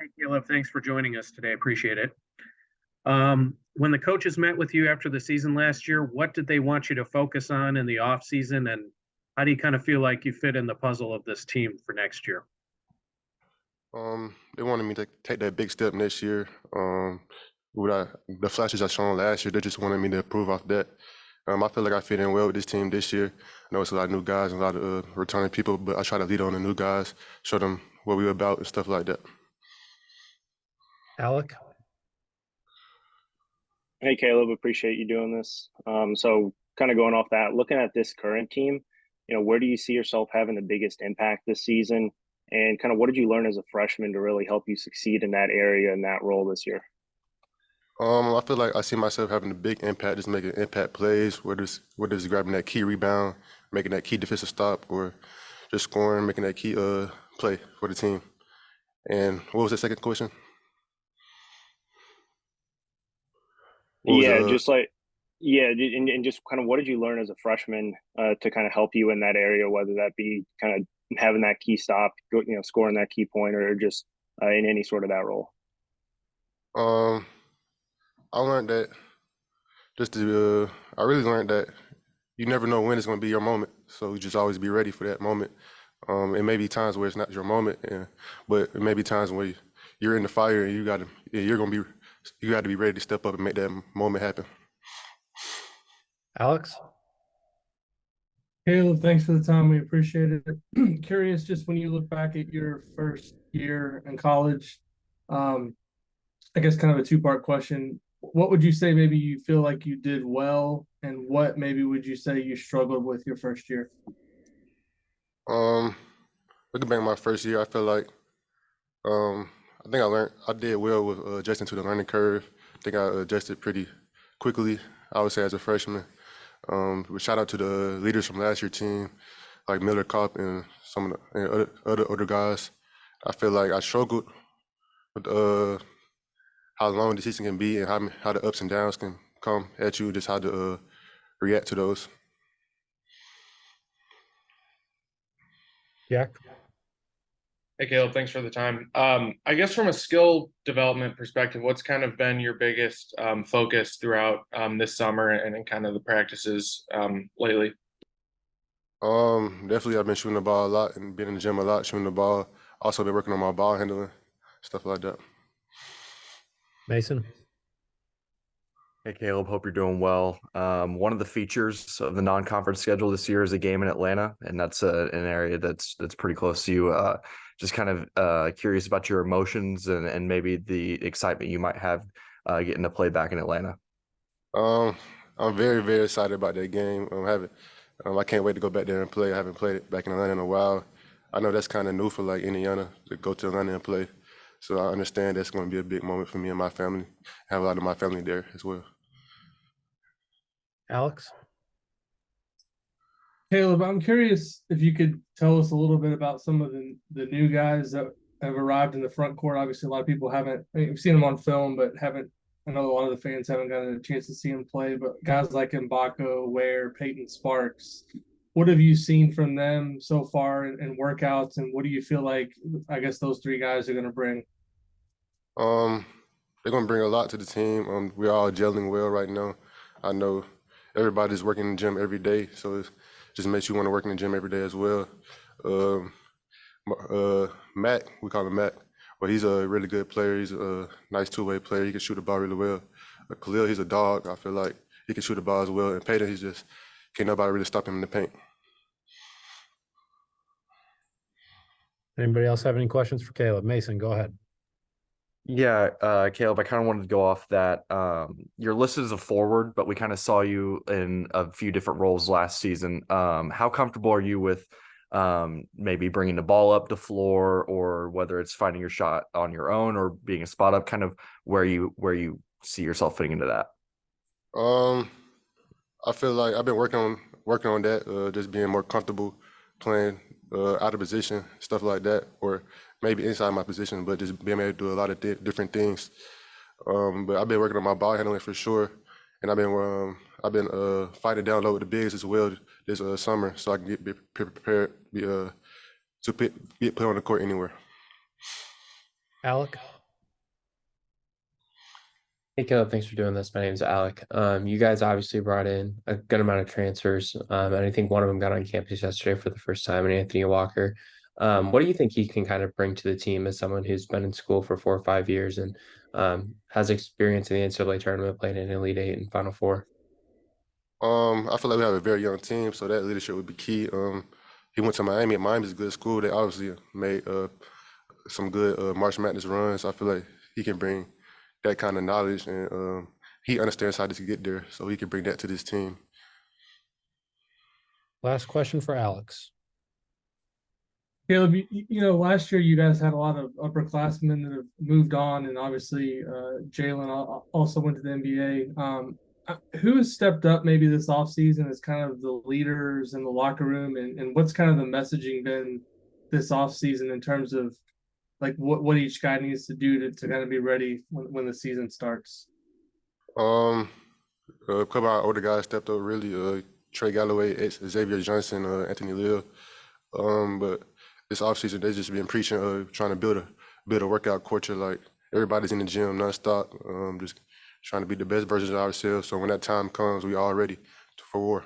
Hey, Caleb, thanks for joining us today. Appreciate it. When the coaches met with you after the season last year, what did they want you to focus on in the off season, and how do you kind of feel like you fit in the puzzle of this team for next year? They wanted me to take that big step next year. The flashes I shown last year, they just wanted me to improve off that. I feel like I fit in well with this team this year. I know it's a lot of new guys and a lot of returning people, but I try to lead on the new guys, show them what we're about and stuff like that. Alec? Hey, Caleb, appreciate you doing this. So kind of going off that, looking at this current team, where do you see yourself having the biggest impact this season? And kind of what did you learn as a freshman to really help you succeed in that area and that role this year? I feel like I see myself having a big impact, just making impact plays, whether it's grabbing that key rebound, making that key defensive stop, or just scoring, making that key play for the team. And what was the second question? What was Yeah, it? just like, yeah, and just kind of what did you learn as a freshman to kind of help you in that area, whether that be kind of having that key stop, scoring that key point, or just in any sort of that role? Um, I learned that I really learned that you never know when it's going to be your moment. So you just always be ready for that moment. It may be times where it's not your moment, but it may be times where you're in the fire and you got to be ready to step up and make that moment happen. Alex? Caleb, thanks for the time. We appreciate it. Curious, just when you look back at your first year in college, I guess kind of a two-part question. What would you say maybe you feel like you did well, and what maybe would you say you struggled with your first year? Um, Looking back at my first year, I feel like I think I did well with adjusting to the learning curve. I think I adjusted pretty quickly, I would say, as a freshman. But shout out to the leaders from last year's team, like Miller Kopp and some of the and other guys. I feel like I struggled with how long the season can be and how the ups and downs can come at you, just how to react to those. Jack? Hey, Caleb, thanks for the time. I guess from a skill development perspective, what's kind of been your biggest focus throughout this summer and in kind of the practices lately? Definitely I've been shooting the ball a lot and been in the gym a lot, shooting the ball. Also been working on my ball handling, stuff like that. Mason? Hey Caleb, hope you're doing well. One of the features of the non-conference schedule this year is a game in Atlanta, and that's an area that's pretty close to you. Just kind of curious about your emotions and maybe the excitement you might have getting to play back in Atlanta. I'm very, very excited about that game. I can't wait to go back there and play. I haven't played it back in Atlanta in a while. I know that's kind of new for like Indiana to go to Atlanta and play. So I understand that's going to be a big moment for me and my family. I have a lot of my family there as well. Alex? Caleb, I'm curious if you could tell us a little bit about some of the new guys that have arrived in the front court. Obviously, a lot of people haven't, we've seen them on film, but I know a lot of the fans haven't gotten a chance to see them play, but guys like Mbako, Ware, Peyton Sparks, what have you seen from them so far in workouts, and what do you feel like, I guess, those three guys are going to bring? Um, they're going to bring a lot to the team. We're all gelling well right now. I know everybody's working in the gym every day, so it just makes you want to work in the gym every day as well. Mac, we call him Mac, but he's a really good player. He's a nice two-way player. He can shoot the ball really well. Khalil, he's a dog. I feel like he can shoot the ball as well. And Peyton, can't nobody really stop him in the paint. Anybody else have any questions for Caleb? Mason, go ahead. Yeah, Caleb, I kind of wanted to go off that. You're listed as a forward, but we kind of saw you in a few different roles last season. How comfortable are you with maybe bringing the ball up the floor, or whether it's finding your shot on your own or being a spot up, kind of where you see yourself fitting into that? I feel like I've been working on that, just being more comfortable playing out of position, stuff like that, or maybe inside my position, but just being able to do a lot of different things. But I've been working on my ball handling for sure, and I've been fighting down low with the bigs as well this summer, so I can be prepared to be put on the court anywhere. Alec? Hey, Caleb, thanks for doing this. My name's Alec. You guys obviously brought in a good amount of transfers, and I think one of them got on campus yesterday for the first time, and Anthony Walker. What do you think he can kind of bring to the team as someone who's been in school for 4 or 5 years and has experience in the NCAA tournament, playing in Elite Eight and Final Four? I feel like we have a very young team, so that leadership would be key. He went to Miami. Miami's a good school. They obviously made some good March Madness runs. I feel like he can bring that kind of knowledge, and he understands how to get there, so he can bring that to this team. Last question for Alex. Caleb, last year you guys had a lot of upperclassmen that have moved on, and obviously Jalen also went to the NBA. Who has stepped up maybe this offseason as kind of the leaders in the locker room, and what's kind of the messaging been this offseason in terms of like what each guy needs to do to kind of be ready when the season starts? A couple of our older guys stepped up really. Trey Galloway, Xavier Johnson, Anthony Lill. But this offseason, they just been preaching, trying to build a workout culture. Like everybody's in the gym nonstop, just trying to be the best versions of ourselves. So when that time comes, we all ready for war.